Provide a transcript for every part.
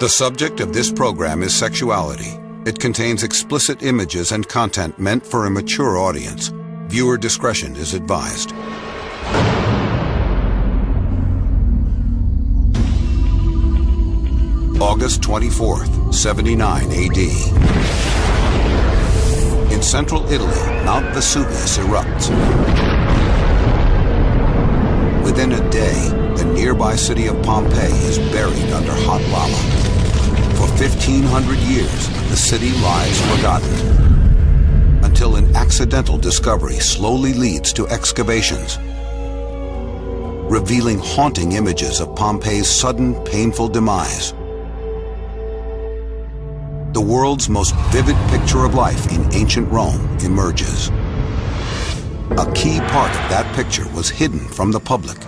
The subject of this program is sexuality. It contains explicit images and content meant for a mature audience. Viewer discretion is advised. August 24th, 79 AD. In central Italy, Mount Vesuvius erupts. Within a day, the nearby city of Pompeii is buried under hot lava. For 1,500 years, the city lies forgotten, until an accidental discovery slowly leads to excavations, revealing haunting images of Pompeii's sudden, painful demise. The world's most vivid picture of life in ancient Rome emerges. A key part of that picture was hidden from the public,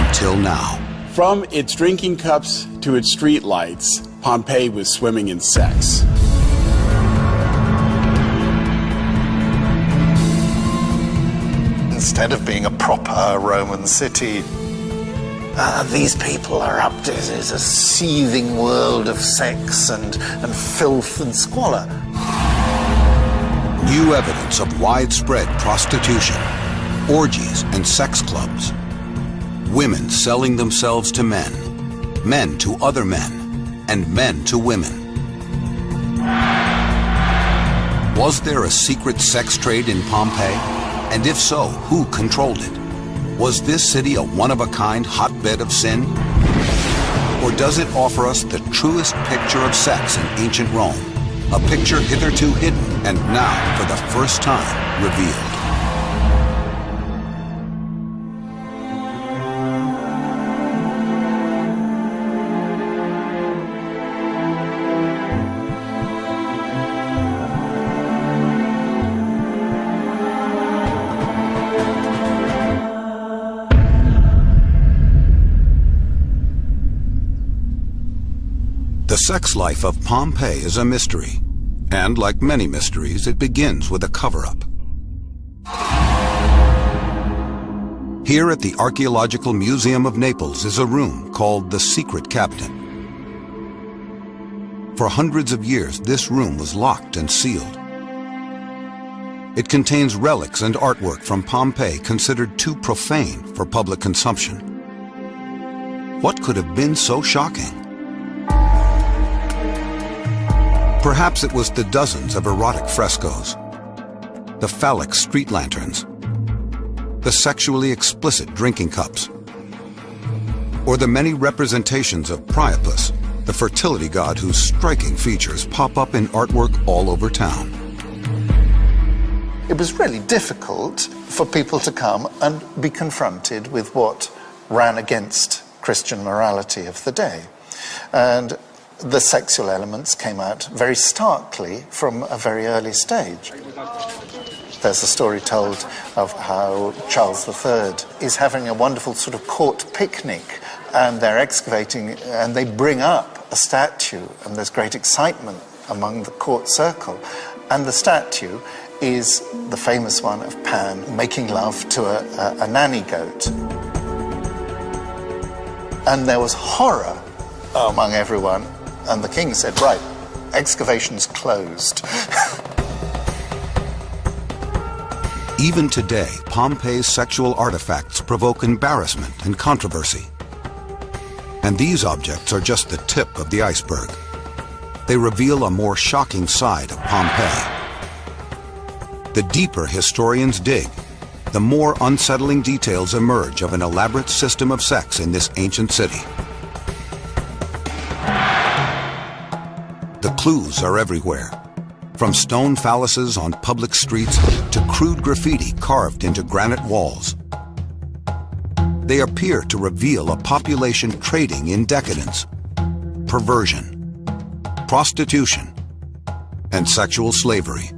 until now. From its drinking cups to its street lights, Pompeii was swimming in sex. Instead of being a proper Roman city, these people are up to a seething world of sex and filth and squalor. New evidence of widespread prostitution, orgies and sex clubs. Women selling themselves to men, men to other men, and men to women. Was there a secret sex trade in Pompeii? And if so, who controlled it? Was this city a one-of-a-kind hotbed of sin? Or does it offer us the truest picture of sex in ancient Rome? A picture hitherto hidden and now, for the first time, revealed. The sex life of Pompeii is a mystery, and like many mysteries, it begins with a cover-up. Here at the Archaeological Museum of Naples is a room called the Secret Cabinet. For hundreds of years, this room was locked and sealed. It contains relics and artwork from Pompeii considered too profane for public consumption. What could have been so shocking? Perhaps it was the dozens of erotic frescoes, the phallic street lanterns, the sexually explicit drinking cups, or the many representations of Priapus, the fertility god whose striking features pop up in artwork all over town. It was really difficult for people to come and be confronted with what ran against Christian morality of the day. And the sexual elements came out very starkly from a very early stage. There's a story told of how Charles III is having a wonderful sort of court picnic, and they're excavating and they bring up a statue, and there's great excitement among the court circle. And the statue is the famous one of Pan making love to a nanny goat. And there was horror among everyone. And the king said, right, excavation's closed. Even today, Pompeii's sexual artifacts provoke embarrassment and controversy. And these objects are just the tip of the iceberg. They reveal a more shocking side of Pompeii. The deeper historians dig, the more unsettling details emerge of an elaborate system of sex in this ancient city. The clues are everywhere, from stone phalluses on public streets to crude graffiti carved into granite walls. They appear to reveal a population trading in decadence, perversion, prostitution, and sexual slavery.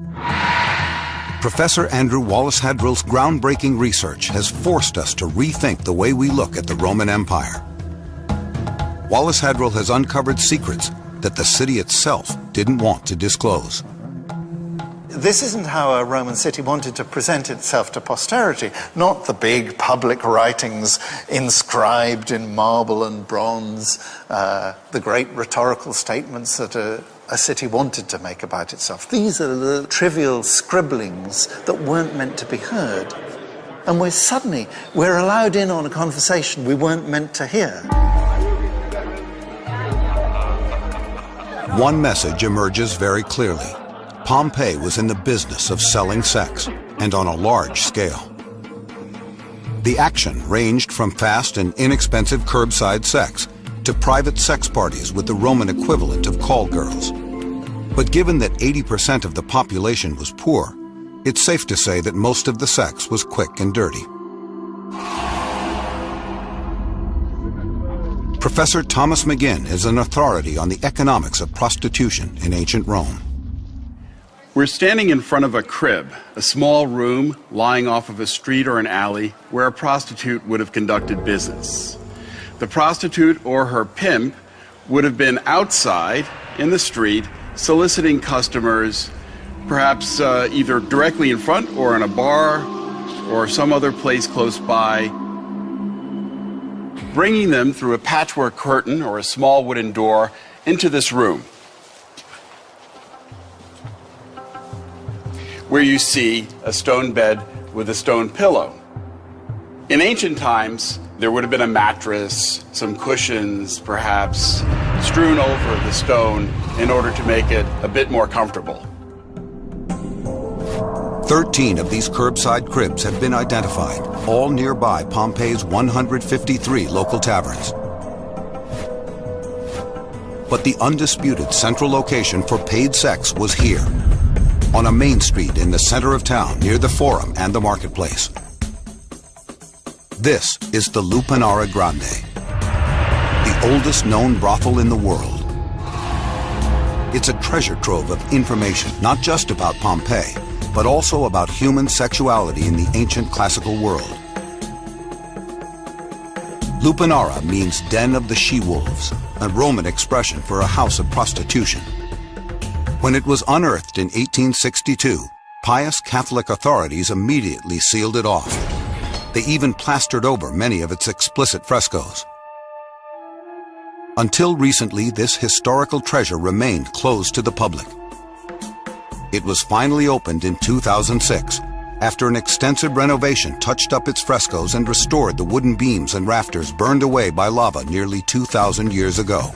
Professor Andrew Wallace Hadrill's groundbreaking research has forced us to rethink the way we look at the Roman Empire. Wallace Hadrill has uncovered secrets that the city itself didn't want to disclose. this isn't how a Roman city wanted to present itself to posterity, not the big public writings inscribed in marble and bronze, the great rhetorical statements that a city wanted to make about itself. These are the trivial scribblings that weren't meant to be heard. And we're allowed in on a conversation we weren't meant to hear. One message emerges very clearly. Pompeii was in the business of selling sex, and on a large scale. The action ranged from fast and inexpensive curbside sex to private sex parties with the Roman equivalent of call girls. But given that 80% of the population was poor, it's safe to say that most of the sex was quick and dirty. Professor Thomas McGinn is an authority on the economics of prostitution in ancient Rome. We're standing in front of a crib, a small room lying off of a street or an alley where a prostitute would have conducted business. The prostitute or her pimp would have been outside in the street soliciting customers, perhaps either directly in front or in a bar or some other place close by, bringing them through a patchwork curtain or a small wooden door into this room, where you see a stone bed with a stone pillow. In ancient times, there would have been a mattress, some cushions, perhaps, strewn over the stone in order to make it a bit more comfortable. 13 of these curbside cribs have been identified, all nearby Pompeii's 153 local taverns. But the undisputed central location for paid sex was here, on a main street in the center of town near the Forum and the marketplace. This is the Lupanara Grande, the oldest known brothel in the world. It's a treasure trove of information, not just about Pompeii, but also about human sexuality in the ancient classical world. Lupanara means den of the she-wolves, a Roman expression for a house of prostitution. When it was unearthed in 1862, pious Catholic authorities immediately sealed it off. They even plastered over many of its explicit frescoes. Until recently, this historical treasure remained closed to the public. It was finally opened in 2006, after an extensive renovation touched up its frescoes and restored the wooden beams and rafters burned away by lava nearly 2,000 years ago.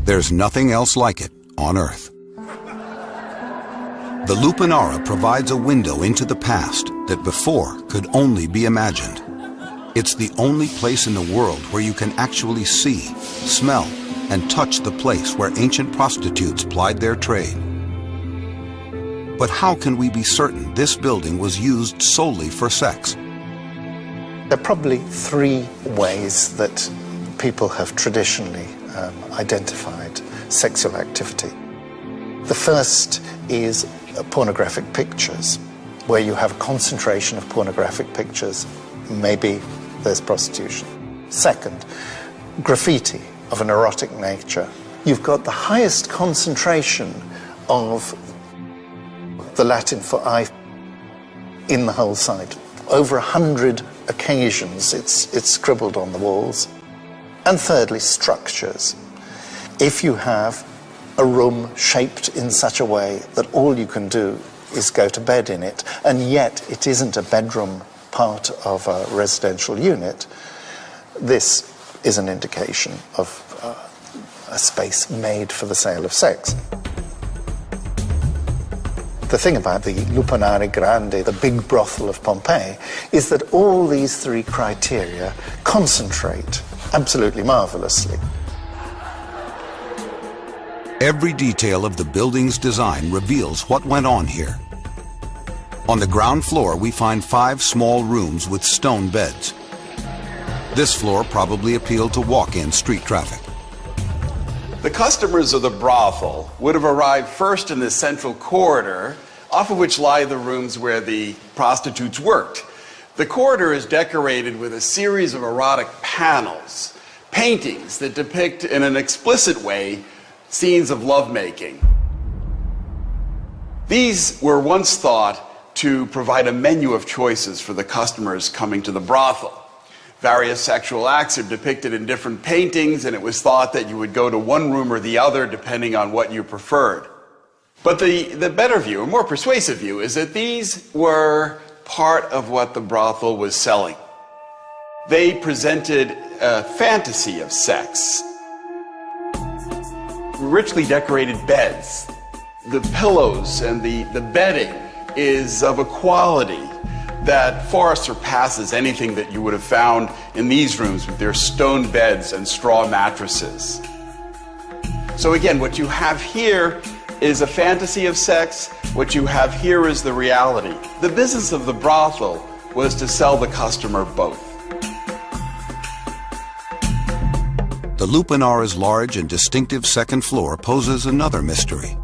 There's nothing else like it on Earth. The Lupanara provides a window into the past that before could only be imagined. It's the only place in the world where you can actually see, smell, and touch the place where ancient prostitutes plied their trade. But how can we be certain this building was used solely for sex? There are probably three ways that people have traditionally identified sexual activity. The first is pornographic pictures, where you have a concentration of pornographic pictures. Maybe there's prostitution. Second, graffiti of an erotic nature. You've got the highest concentration of the Latin for eye in the whole site. Over 100 occasions it's scribbled on the walls. And thirdly, structures. If you have a room shaped in such a way that all you can do is go to bed in it, and yet it isn't a bedroom part of a residential unit, this is an indication of a space made for the sale of sex. The thing about the Lupanara Grande, the big brothel of Pompeii, is that all these three criteria concentrate absolutely marvelously. Every detail of the building's design reveals what went on here. On the ground floor, we find 5 small rooms with stone beds. This floor probably appealed to walk-in street traffic. The customers of the brothel would have arrived first in the central corridor, off of which lie the rooms where the prostitutes worked. The corridor is decorated with a series of erotic panels, paintings that depict in an explicit way scenes of lovemaking. These were once thought to provide a menu of choices for the customers coming to the brothel. Various sexual acts are depicted in different paintings, and it was thought that you would go to one room or the other depending on what you preferred. But the better view, a more persuasive view, is that these were part of what the brothel was selling. They presented a fantasy of sex. Richly decorated beds. The pillows and the bedding is of a quality that far surpasses anything that you would have found in these rooms with their stone beds and straw mattresses. So again, what you have here is a fantasy of sex. What you have here is the reality. The business of the brothel was to sell the customer both. The Lupanara's large and distinctive second floor poses another mystery.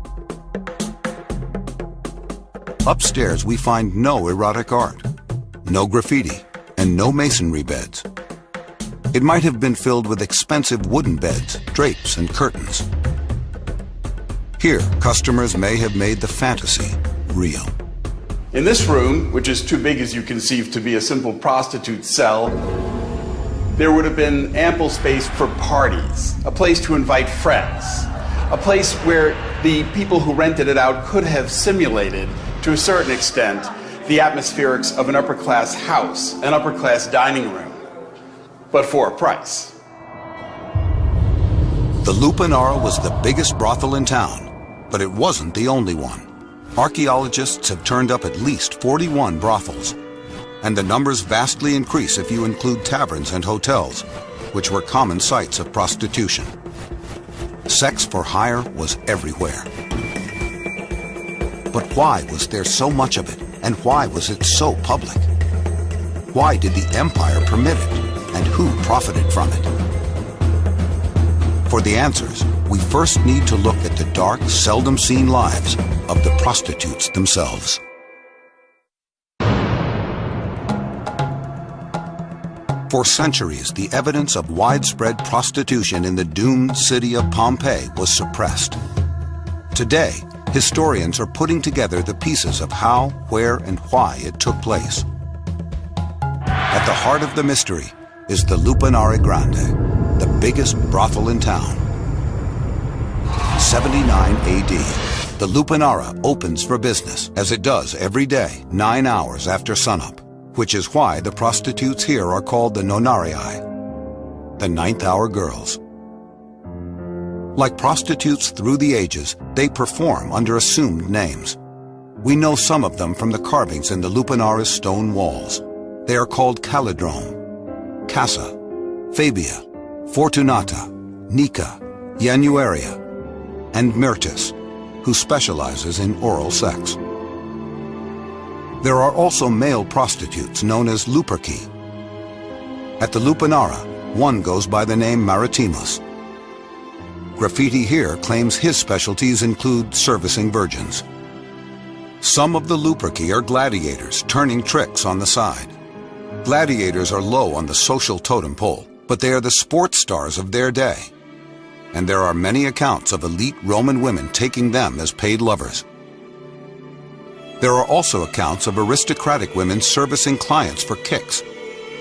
Upstairs we find no erotic art, no graffiti, and no masonry beds. It might have been filled with expensive wooden beds, drapes, and curtains. Here, customers may have made the fantasy real. In this room, which is too big as you conceive to be a simple prostitute cell, there would have been ample space for parties, a place to invite friends, a place where the people who rented it out could have simulated, to a certain extent, the atmospherics of an upper-class house, an upper-class dining room, but for a price. The Lupanara was the biggest brothel in town, but it wasn't the only one. Archaeologists have turned up at least 41 brothels, and the numbers vastly increase if you include taverns and hotels, which were common sites of prostitution. Sex for hire was everywhere. But why was there so much of it, and why was it so public? Why did the empire permit it, and who profited from it? For the answers, we first need to look at the dark, seldom-seen lives of the prostitutes themselves. For centuries, the evidence of widespread prostitution in the doomed city of Pompeii was suppressed. Today, historians are putting together the pieces of how, where, and why it took place. At the heart of the mystery is the Lupanara Grande, the biggest brothel in town. 79 AD, the Lupanara opens for business, as it does every day, 9 hours after sunup, which is why the prostitutes here are called the nonarii, the ninth-hour girls. Like prostitutes through the ages, they perform under assumed names. We know some of them from the carvings in the Lupanara's stone walls. They are called Calidrome, Casa, Fabia, Fortunata, Nika, Januaria, and Myrtis, who specializes in oral sex. There are also male prostitutes known as Luperci. At the Lupanara, one goes by the name Maritimus. Graffiti here claims his specialties include servicing virgins. Some of the Luperci are gladiators turning tricks on the side. Gladiators are low on the social totem pole, but they are the sports stars of their day. And there are many accounts of elite Roman women taking them as paid lovers. There are also accounts of aristocratic women servicing clients for kicks,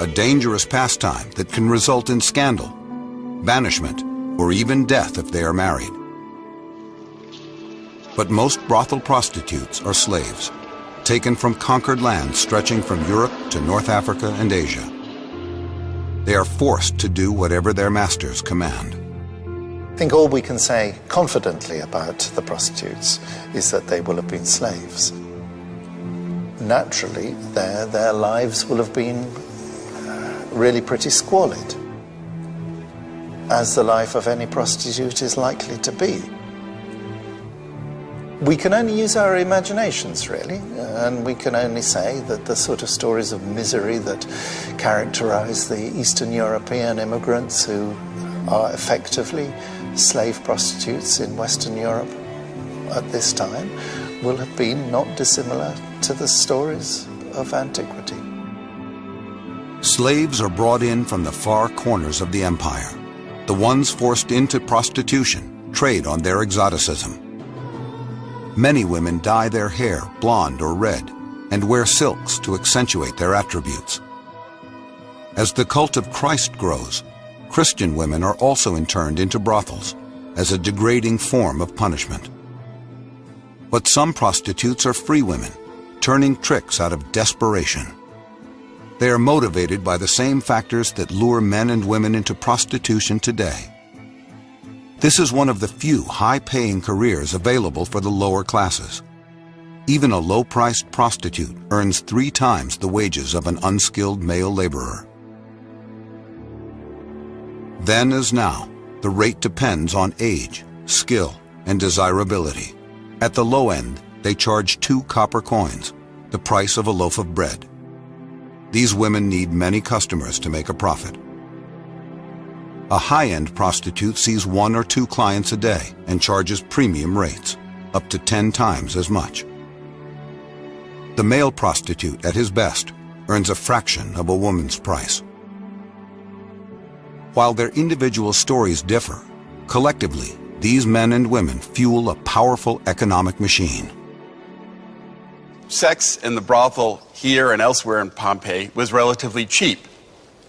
a dangerous pastime that can result in scandal, banishment, or even death if they are married. But most brothel prostitutes are slaves, taken from conquered lands stretching from Europe to North Africa and Asia. They are forced to do whatever their masters command. I think all we can say confidently about the prostitutes is that they will have been slaves. Naturally, their lives will have been really pretty squalid, as the life of any prostitute is likely to be. We can only use our imaginations, really, and we can only say that the sort of stories of misery that characterize the Eastern European immigrants who are effectively slave prostitutes in Western Europe at this time will have been not dissimilar to the stories of antiquity. Slaves are brought in from the far corners of the empire. The ones forced into prostitution trade on their exoticism. Many women dye their hair blonde or red and wear silks to accentuate their attributes. As the cult of Christ grows, Christian women are also interned into brothels as a degrading form of punishment. But some prostitutes are free women, turning tricks out of desperation. They are motivated by the same factors that lure men and women into prostitution today. This is one of the few high-paying careers available for the lower classes. Even a low-priced prostitute earns 3 times the wages of an unskilled male laborer. Then as now, the rate depends on age, skill, and desirability. At the low end, they charge 2 copper coins, the price of a loaf of bread. These women need many customers to make a profit. A high-end prostitute sees 1 or 2 clients a day and charges premium rates, up to 10 times as much. The male prostitute, at his best, earns a fraction of a woman's price. While their individual stories differ, collectively, these men and women fuel a powerful economic machine. Sex in the brothel here and elsewhere in Pompeii was relatively cheap,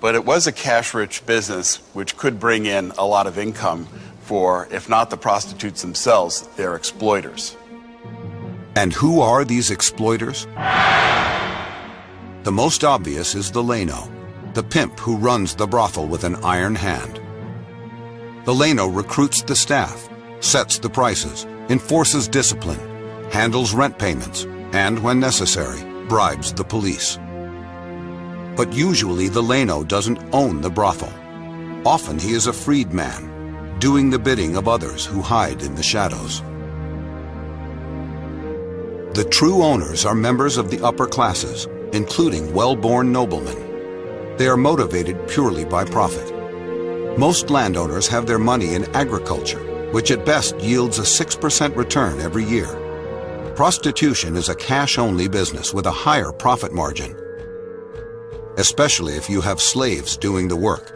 but it was a cash-rich business which could bring in a lot of income for, if not the prostitutes themselves, their exploiters. And who are these exploiters? The most obvious is the Leno, the pimp who runs the brothel with an iron hand. The Leno recruits the staff, sets the prices, enforces discipline, handles rent payments, and, when necessary, bribes the police. But usually the Leno doesn't own the brothel. Often he is a freedman, doing the bidding of others who hide in the shadows. The true owners are members of the upper classes, including well-born noblemen. They are motivated purely by profit. Most landowners have their money in agriculture, which at best yields a 6% return every year. Prostitution is a cash-only business with a higher profit margin, especially if you have slaves doing the work.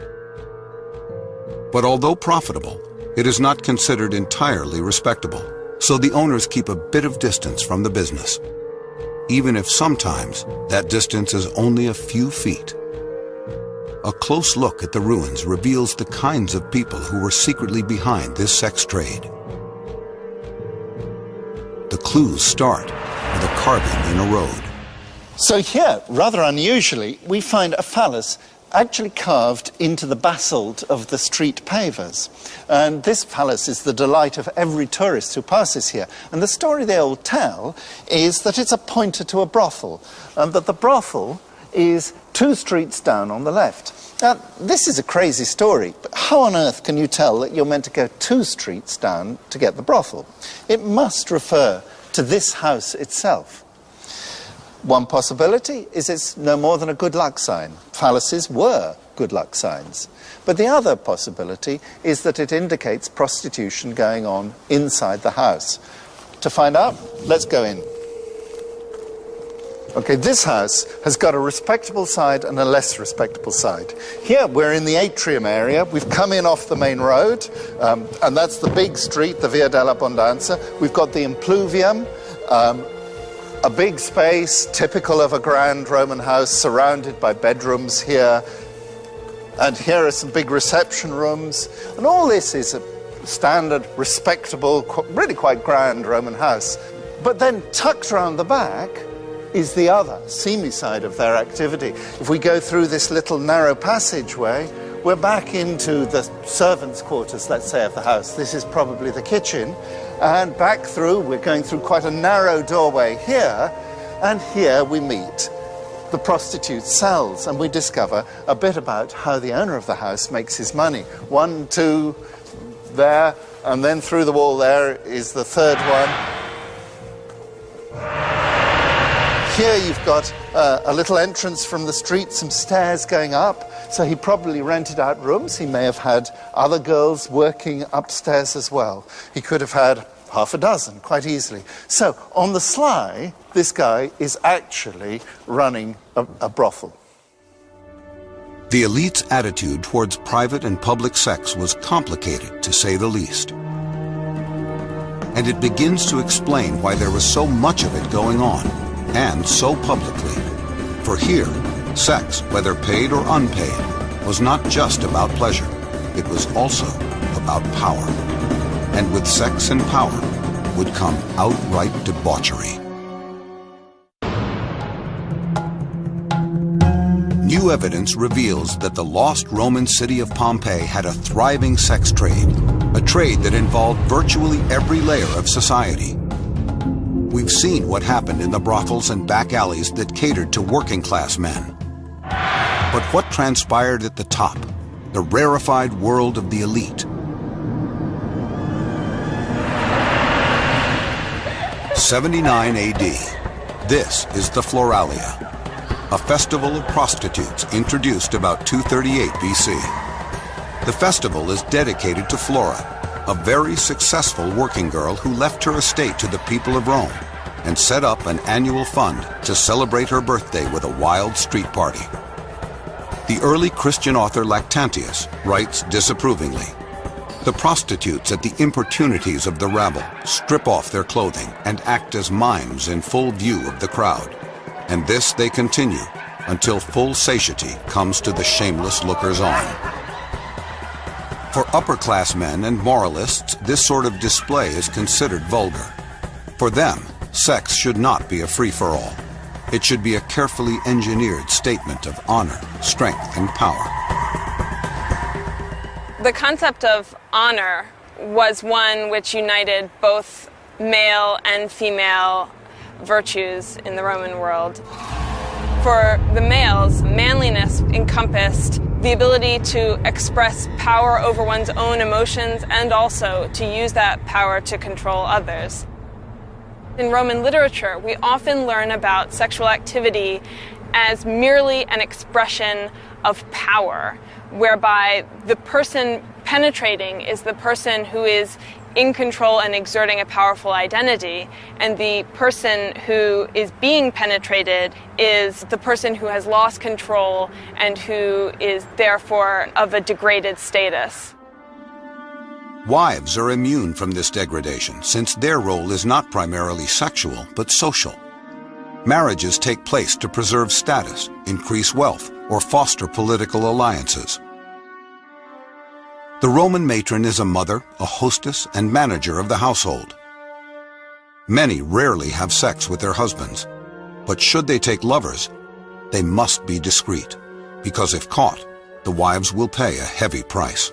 But although profitable, it is not considered entirely respectable, so the owners keep a bit of distance from the business, even if sometimes that distance is only a few feet. A close look at the ruins reveals the kinds of people who were secretly behind this sex trade. The clues start with a carving in a road. So here, rather unusually, we find a phallus actually carved into the basalt of the street pavers. And this phallus is the delight of every tourist who passes here. And the story they all tell is that it's a pointer to a brothel, and that the brothel is 2 streets down on the left. Now, this is a crazy story, but how on earth can you tell that you're meant to go 2 streets down to get the brothel? It must refer to this house itself. One possibility is it's no more than a good luck sign. Phalluses were good luck signs. But the other possibility is that it indicates prostitution going on inside the house. To find out, let's go in. Okay, this house has got a respectable side and a less respectable side. Here we're in the atrium area. We've come in off the main road, and that's the big street, the Via dell'Abbondanza. We've got the impluvium, a big space, typical of a grand Roman house, surrounded by bedrooms here. And here are some big reception rooms. And all this is a standard, respectable, really quite grand Roman house. But then tucked around the back is the other, seamy side of their activity. If we go through this little narrow passageway, we're back into the servants' quarters, let's say, of the house. This is probably the kitchen. And back through, we're going through quite a narrow doorway here, and here we meet the prostitute cells, and we discover a bit about how the owner of the house makes his money. 1, 2, there, and then through the wall there is the third one. Here you've got a little entrance from the street, some stairs going up. So he probably rented out rooms. He may have had other girls working upstairs as well. He could have had half a dozen, quite easily. So on the sly, this guy is actually running a brothel. The elite's attitude towards private and public sex was complicated, to say the least. and it begins to explain why there was so much of it going on, and so publicly. For here, sex, whether paid or unpaid, was not just about pleasure, it was also about power. And with sex and power would come outright debauchery. New evidence reveals that the lost Roman city of Pompeii had a thriving sex trade, a trade that involved virtually every layer of society. We've seen what happened in the brothels and back alleys that catered to working-class men. But what transpired at the top, the rarefied world of the elite? 79 AD. This is the Floralia, a festival of prostitutes introduced about 238 BC. The festival is dedicated to Flora, a very successful working girl who left her estate to the people of Rome and set up an annual fund to celebrate her birthday with a wild street party. The early Christian author Lactantius writes disapprovingly, "The prostitutes at the importunities of the rabble strip off their clothing and act as mimes in full view of the crowd. And this they continue until full satiety comes to the shameless lookers-on." For upper-class men and moralists, this sort of display is considered vulgar. For them, sex should not be a free-for-all. It should be a carefully engineered statement of honor, strength, and power. The concept of honor was one which united both male and female virtues in the Roman world. For the males, manliness encompassed the ability to express power over one's own emotions and also to use that power to control others. In Roman literature, we often learn about sexual activity as merely an expression of power, whereby the person penetrating is the person who is in control and exerting a powerful identity, and the person who is being penetrated is the person who has lost control and who is therefore of a degraded status. Wives are immune from this degradation since their role is not primarily sexual but social. Marriages take place to preserve status, increase wealth, or foster political alliances. The Roman matron is a mother, a hostess, and manager of the household. Many rarely have sex with their husbands, but should they take lovers, they must be discreet, because if caught, the wives will pay a heavy price.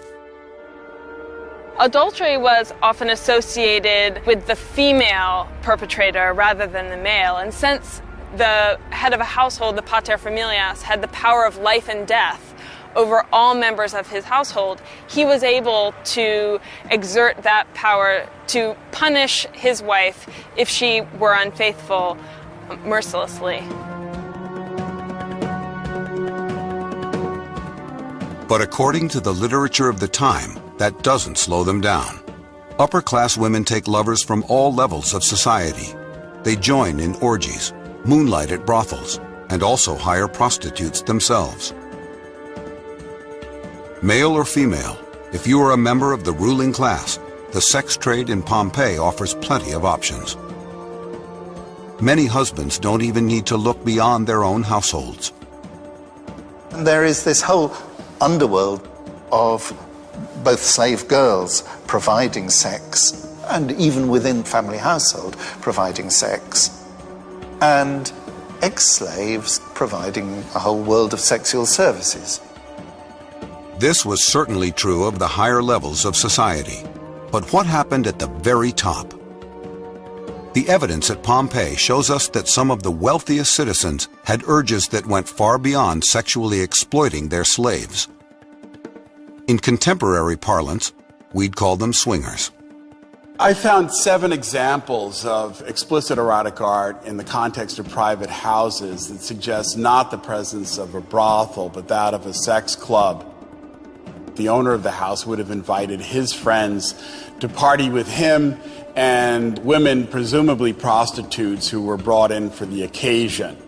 Adultery was often associated with the female perpetrator rather than the male, and since the head of a household, the paterfamilias, had the power of life and death over all members of his household, he was able to exert that power to punish his wife if she were unfaithful mercilessly. But according to the literature of the time, that doesn't slow them down. Upper-class women take lovers from all levels of society. They join in orgies, moonlight at brothels, and also hire prostitutes themselves. Male or female, if you are a member of the ruling class, the sex trade in Pompeii offers plenty of options. Many husbands don't even need to look beyond their own households. And there is this whole underworld of both slave girls providing sex, and even within family household providing sex, and ex-slaves providing a whole world of sexual services. This was certainly true of the higher levels of society. But what happened at the very top? The evidence at Pompeii shows us that some of the wealthiest citizens had urges that went far beyond sexually exploiting their slaves. In contemporary parlance, we'd call them swingers. I found 7 examples of explicit erotic art in the context of private houses that suggest not the presence of a brothel, but that of a sex club. The owner of the house would have invited his friends to party with him and women, presumably prostitutes, who were brought in for the occasion.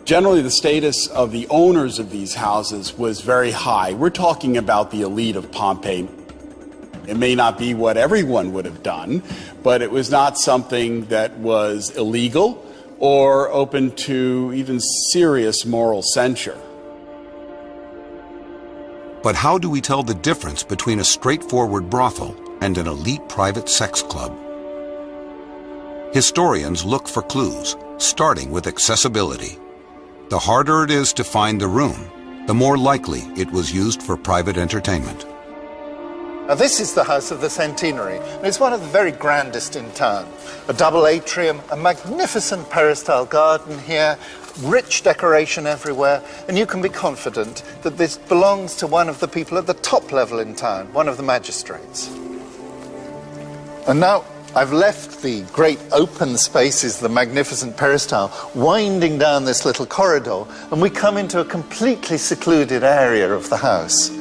Generally, the status of the owners of these houses was very high. We're talking about the elite of Pompeii. It may not be what everyone would have done, but it was not something that was illegal or open to even serious moral censure. But how do we tell the difference between a straightforward brothel and an elite private sex club? Historians look for clues, starting with accessibility. The harder it is to find the room, the more likely it was used for private entertainment. Now this is the House of the Centenary, and it's one of the very grandest in town. A double atrium, a magnificent peristyle garden here, rich decoration everywhere, and you can be confident that this belongs to one of the people at the top level in town, one of the magistrates. And now I've left the great open spaces, the magnificent peristyle, winding down this little corridor, and we come into a completely secluded area of the house.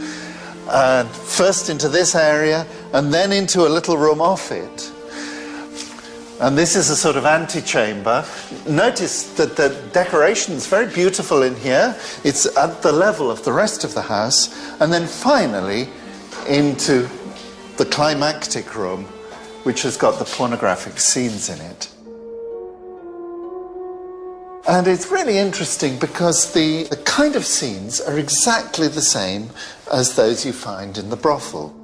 And first into this area, and then into a little room off it. And this is a sort of antechamber. Notice that the decoration is very beautiful in here. It's at the level of the rest of the house. And then finally into the climactic room, which has got the pornographic scenes in it. And it's really interesting because the kind of scenes are exactly the same as those you find in the brothel,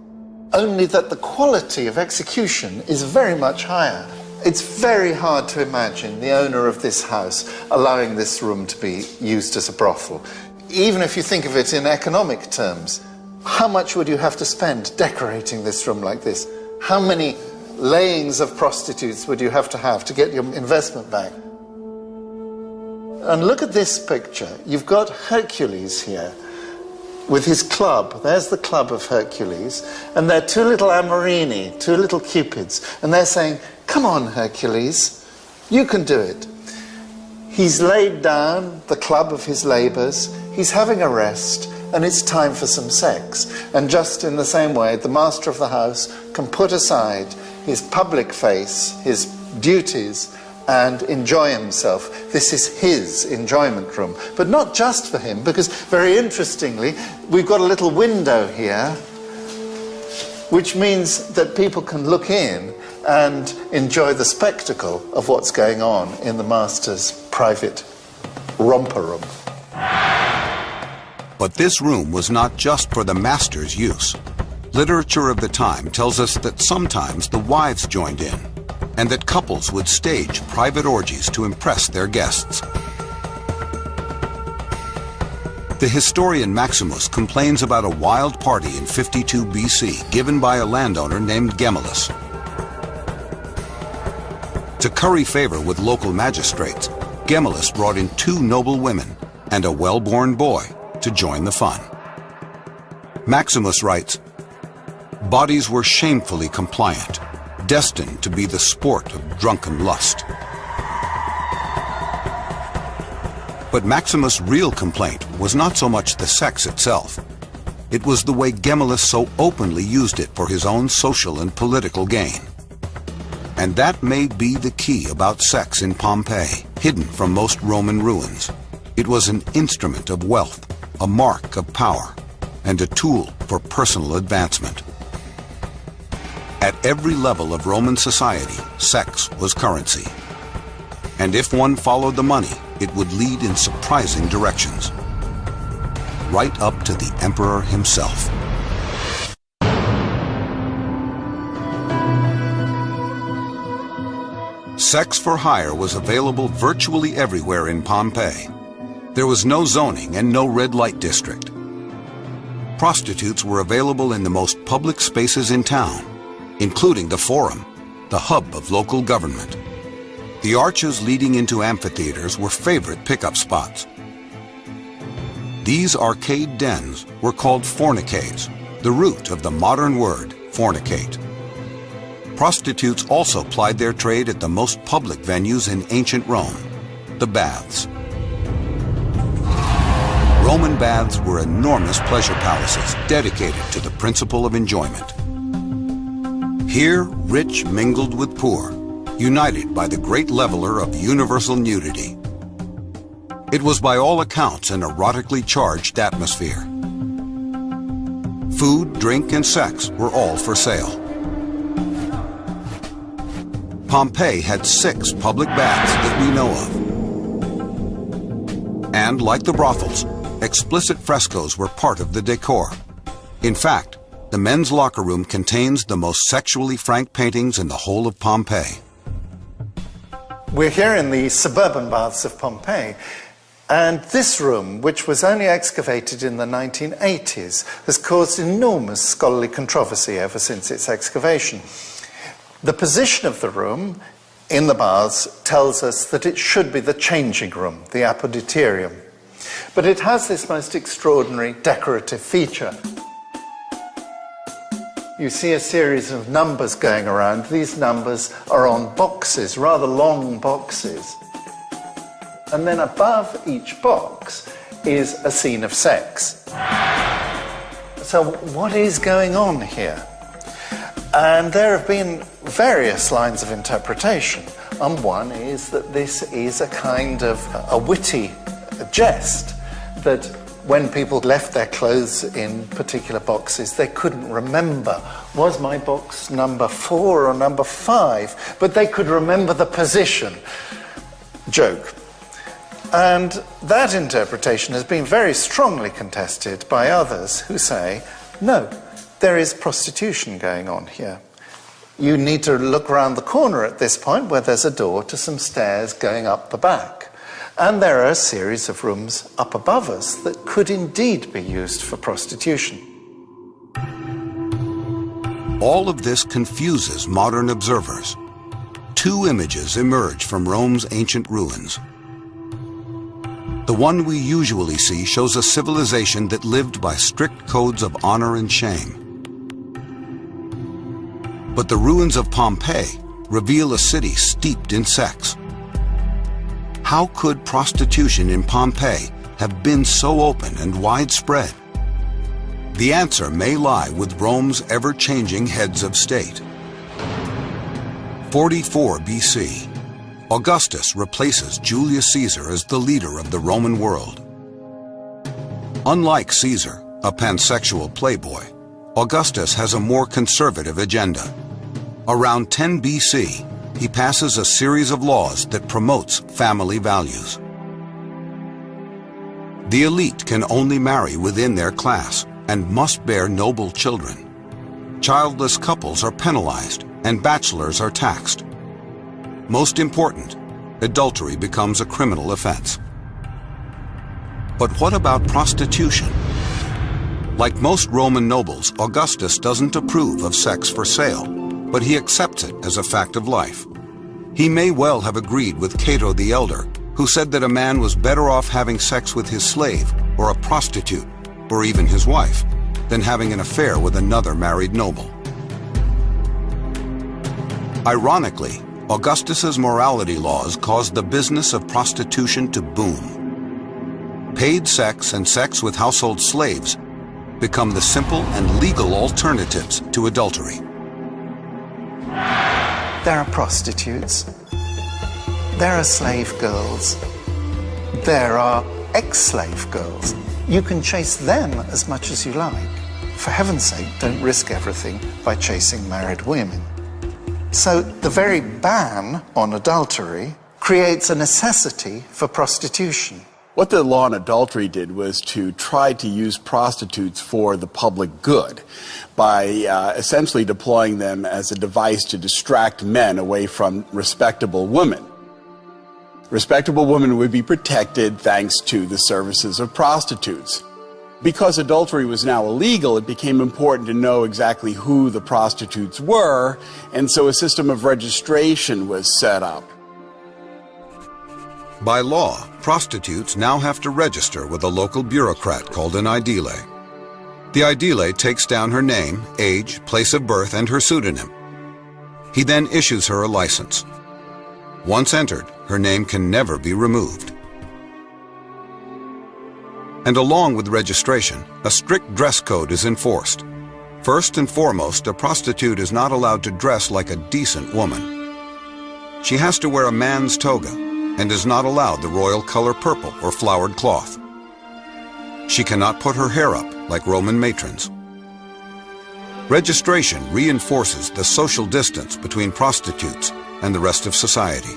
only that the quality of execution is very much higher. It's very hard to imagine the owner of this house allowing this room to be used as a brothel. Even if you think of it in economic terms, how much would you have to spend decorating this room like this? How many layings of prostitutes would you have to get your investment back? And look at this picture. You've got Hercules here with his club. There's the club of Hercules. And there are two little Amorini, two little Cupids. And they're saying, come on, Hercules, you can do it. He's laid down the club of his labours. He's having a rest. And it's time for some sex. And just in the same way, the master of the house can put aside his public face, his duties, and enjoy himself. This is his enjoyment room. But not just for him, because very interestingly, we've got a little window here, which means that people can look in and enjoy the spectacle of what's going on in the master's private romper room. But this room was not just for the master's use. Literature of the time tells us that sometimes the wives joined in, and that couples would stage private orgies to impress their guests. The historian Maximus complains about a wild party in 52 BC given by a landowner named Gemellus. To curry favor with local magistrates, Gemellus brought in two noble women and a well-born boy to join the fun. Maximus writes, "Bodies were shamefully compliant, destined to be the sport of drunken lust." But Maximus' real complaint was not so much the sex itself. It was the way Gemellus so openly used it for his own social and political gain. And that may be the key about sex in Pompeii, hidden from most Roman ruins. It was an instrument of wealth, a mark of power, and a tool for personal advancement. At every level of Roman society, sex was currency. And if one followed the money, it would lead in surprising directions, right up to the emperor himself. Sex for hire was available virtually everywhere in Pompeii. There was no zoning and no red light district. Prostitutes were available in the most public spaces in town, including the Forum, the hub of local government. The arches leading into amphitheaters were favorite pickup spots. These arcade dens were called fornicades, the root of the modern word fornicate. Prostitutes also plied their trade at the most public venues in ancient Rome, the baths. Roman baths were enormous pleasure palaces dedicated to the principle of enjoyment. Here, rich mingled with poor, united by the great leveler of universal nudity. It was by all accounts an erotically charged atmosphere. Food, drink, and sex were all for sale. Pompeii had 6 public baths that we know of. And like the brothels, explicit frescoes were part of the decor. In fact, the men's locker room contains the most sexually frank paintings in the whole of Pompeii. We're here in the suburban baths of Pompeii, and this room, which was only excavated in the 1980s, has caused enormous scholarly controversy ever since its excavation. The position of the room in the baths tells us that it should be the changing room, the apoditerium. But it has this most extraordinary decorative feature. You see a series of numbers going around. These numbers are on boxes, rather long boxes. And then above each box is a scene of sex. So what is going on here? And there have been various lines of interpretation. And one is that this is a kind of a witty jest, that when people left their clothes in particular boxes, they couldn't remember, was my box number 4 or number 5? But they could remember the position. Joke. And that interpretation has been very strongly contested by others who say, no, there is prostitution going on here. You need to look around the corner at this point where there's a door to some stairs going up the back. And there are a series of rooms up above us that could indeed be used for prostitution. All of this confuses modern observers. 2 images emerge from Rome's ancient ruins. The one we usually see shows a civilization that lived by strict codes of honor and shame. But the ruins of Pompeii reveal a city steeped in sex. How could prostitution in Pompeii have been so open and widespread? The answer may lie with Rome's ever-changing heads of state. 44 BC, Augustus replaces Julius Caesar as the leader of the Roman world. Unlike Caesar, a pansexual playboy, Augustus has a more conservative agenda. Around 10 BC, he passes a series of laws that promotes family values. The elite can only marry within their class and must bear noble children. Childless couples are penalized and bachelors are taxed. Most important, adultery becomes a criminal offense. But what about prostitution? Like most Roman nobles, Augustus doesn't approve of sex for sale, but he accepts it as a fact of life. He may well have agreed with Cato the Elder, who said that a man was better off having sex with his slave, or a prostitute, or even his wife, than having an affair with another married noble. Ironically, Augustus's morality laws caused the business of prostitution to boom. Paid sex and sex with household slaves become the simple and legal alternatives to adultery. There are prostitutes, there are slave girls, there are ex-slave girls. You can chase them as much as you like. For heaven's sake, don't risk everything by chasing married women. So the very ban on adultery creates a necessity for prostitution. What the law on adultery did was to try to use prostitutes for the public good by essentially deploying them as a device to distract men away from respectable women. Respectable women would be protected thanks to the services of prostitutes. Because adultery was now illegal, it became important to know exactly who the prostitutes were, and so a system of registration was set up. By law, prostitutes now have to register with a local bureaucrat called an aedile. The aedile takes down her name, age, place of birth, and her pseudonym. He then issues her a license. Once entered, her name can never be removed. And along with registration, a strict dress code is enforced. First and foremost, a prostitute is not allowed to dress like a decent woman. She has to wear a man's toga and is not allowed the royal color purple or flowered cloth. She cannot put her hair up like Roman matrons. Registration reinforces the social distance between prostitutes and the rest of society.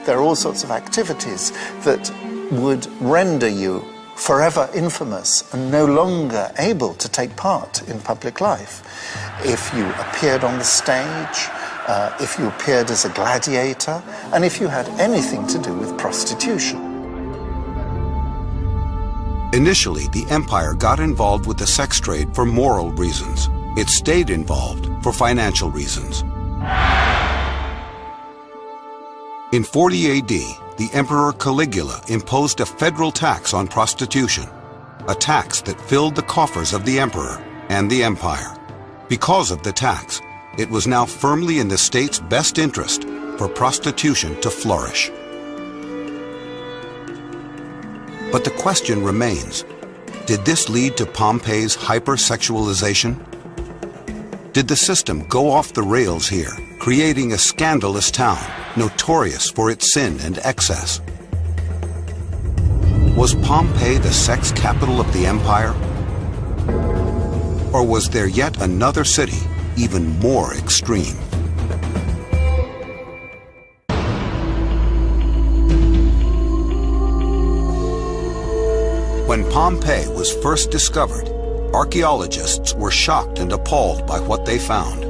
There are all sorts of activities that would render you forever infamous and no longer able to take part in public life. If you appeared on the stage, if you appeared as a gladiator, and if you had anything to do with prostitution. Initially, the empire got involved with the sex trade for moral reasons. It stayed involved for financial reasons. In 40 AD, the Emperor Caligula imposed a federal tax on prostitution, a tax that filled the coffers of the emperor and the empire. Because of the tax, it was now firmly in the state's best interest for prostitution to flourish. But the question remains, did this lead to Pompeii's hypersexualization? Did the system go off the rails here, creating a scandalous town, notorious for its sin and excess? Was Pompeii the sex capital of the empire? Or was there yet another city, even more extreme? When Pompeii was first discovered, archaeologists were shocked and appalled by what they found.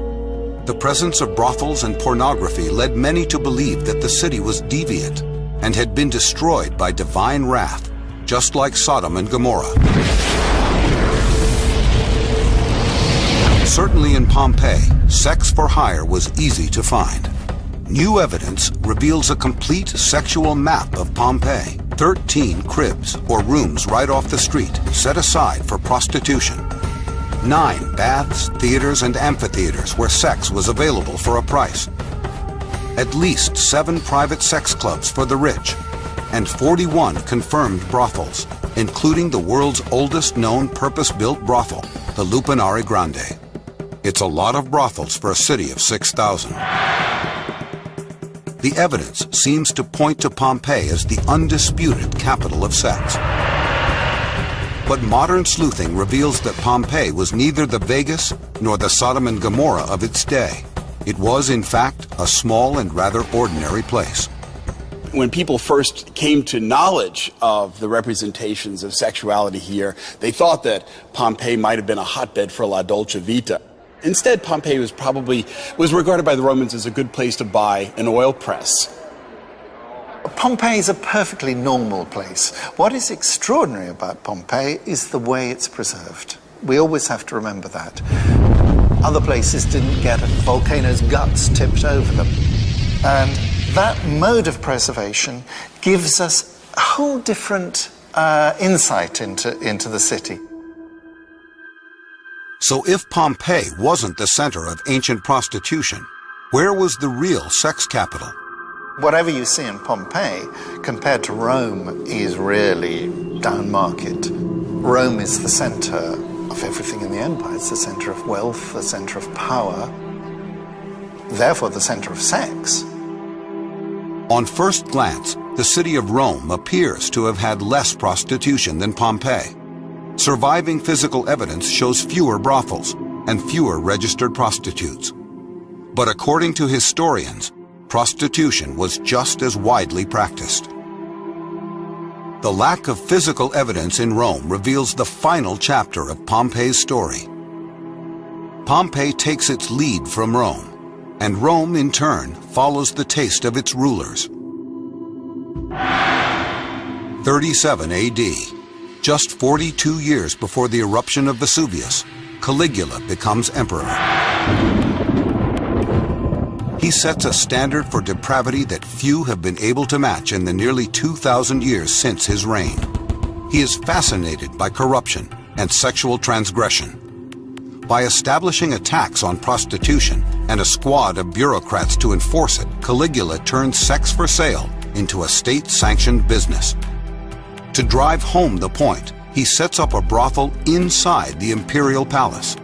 The presence of brothels and pornography led many to believe that the city was deviant and had been destroyed by divine wrath, just like Sodom and Gomorrah. Certainly in Pompeii, sex for hire was easy to find. New evidence reveals a complete sexual map of Pompeii. 13 cribs or rooms right off the street set aside for prostitution. 9 baths, theaters, and amphitheaters where sex was available for a price. At least 7 private sex clubs for the rich, and 41 confirmed brothels, including the world's oldest known purpose-built brothel, the Lupanare Grande. It's a lot of brothels for a city of 6,000. The evidence seems to point to Pompeii as the undisputed capital of sex. But modern sleuthing reveals that Pompeii was neither the Vegas nor the Sodom and Gomorrah of its day. It was, in fact, a small and rather ordinary place. When people first came to knowledge of the representations of sexuality here, they thought that Pompeii might have been a hotbed for la dolce vita. Instead, Pompeii was regarded by the Romans as a good place to buy an oil press. Pompeii is a perfectly normal place. What is extraordinary about Pompeii is the way it's preserved. We always have to remember that. Other places didn't get a volcano's guts tipped over them. And that mode of preservation gives us a whole different insight into the city. So if Pompeii wasn't the center of ancient prostitution, where was the real sex capital? Whatever you see in Pompeii, compared to Rome, is really down market. Rome is the center of everything in the empire. It's the center of wealth, the center of power, therefore the center of sex. On first glance, the city of Rome appears to have had less prostitution than Pompeii. Surviving physical evidence shows fewer brothels and fewer registered prostitutes. But according to historians, prostitution was just as widely practiced. The lack of physical evidence in Rome reveals the final chapter of Pompeii's story. Pompeii takes its lead from Rome, and Rome, in turn, follows the taste of its rulers. 37 AD. Just 42 years before the eruption of Vesuvius, Caligula becomes emperor. He sets a standard for depravity that few have been able to match in the nearly 2,000 years since his reign. He is fascinated by corruption and sexual transgression. By establishing a tax on prostitution and a squad of bureaucrats to enforce it, Caligula turns sex for sale into a state-sanctioned business. To drive home the point, he sets up a brothel inside the imperial palace.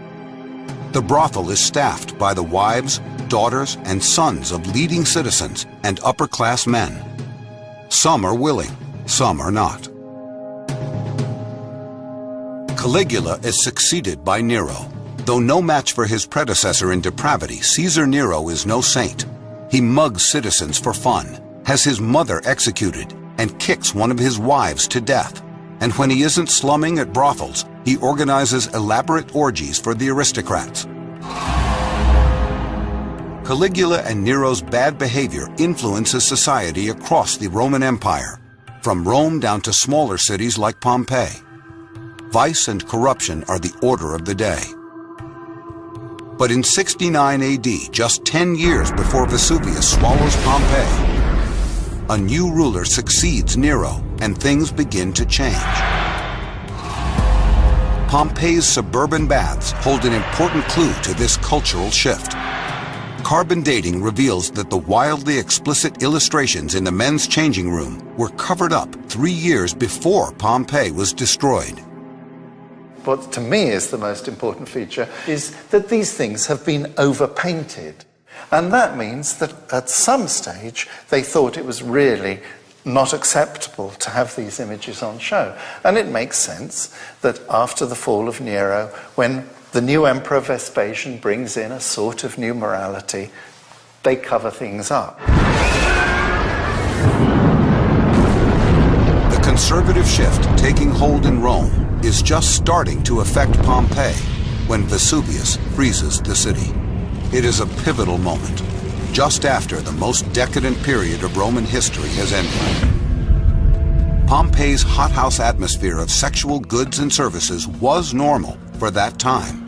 The brothel is staffed by the wives, daughters, and sons of leading citizens and upper-class men. Some are willing, some are not. Caligula is succeeded by Nero, Though no match for his predecessor in depravity, Caesar Nero is no saint. He mugs citizens for fun, has his mother executed, and kicks one of his wives to death. And when he isn't slumming at brothels, he organizes elaborate orgies for the aristocrats. Caligula and Nero's bad behavior influences society across the Roman Empire, from Rome down to smaller cities like Pompeii. Vice and corruption are the order of the day. But in 69 AD, just 10 years before Vesuvius swallows Pompeii, a new ruler succeeds Nero, and things begin to change. Pompeii's suburban baths hold an important clue to this cultural shift. Carbon dating reveals that the wildly explicit illustrations in the men's changing room were covered up 3 years before Pompeii was destroyed. What to me is the most important feature is that these things have been overpainted. And that means that at some stage they thought it was really not acceptable to have these images on show. And it makes sense that after the fall of Nero, when the new emperor Vespasian brings in a sort of new morality, they cover things up. The conservative shift taking hold in Rome is just starting to affect Pompeii when Vesuvius freezes the city. It is a pivotal moment, just after the most decadent period of Roman history has ended. Pompeii's hothouse atmosphere of sexual goods and services was normal for that time.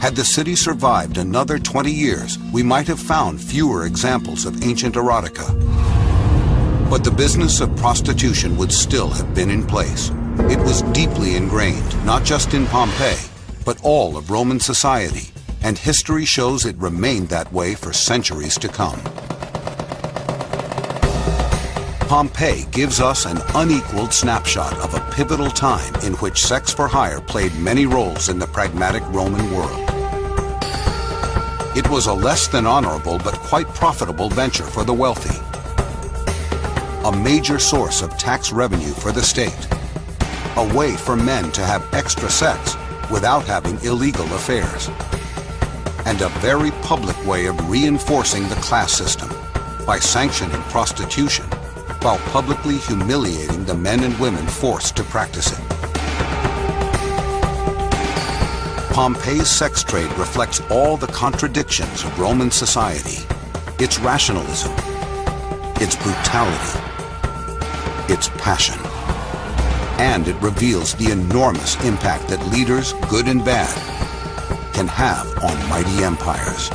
Had the city survived another 20 years, we might have found fewer examples of ancient erotica. But the business of prostitution would still have been in place. It was deeply ingrained, not just in Pompeii, but all of Roman society, and history shows it remained that way for centuries to come. Pompeii gives us an unequaled snapshot of a pivotal time in which sex for hire played many roles in the pragmatic Roman world. It was a less than honorable but quite profitable venture for the wealthy. A major source of tax revenue for the state. A way for men to have extra sex without having illegal affairs. And a very public way of reinforcing the class system by sanctioning prostitution while publicly humiliating the men and women forced to practice it. Pompeii's sex trade reflects all the contradictions of Roman society, its rationalism, its brutality, its passion. And it reveals the enormous impact that leaders, good and bad, can have on mighty empires.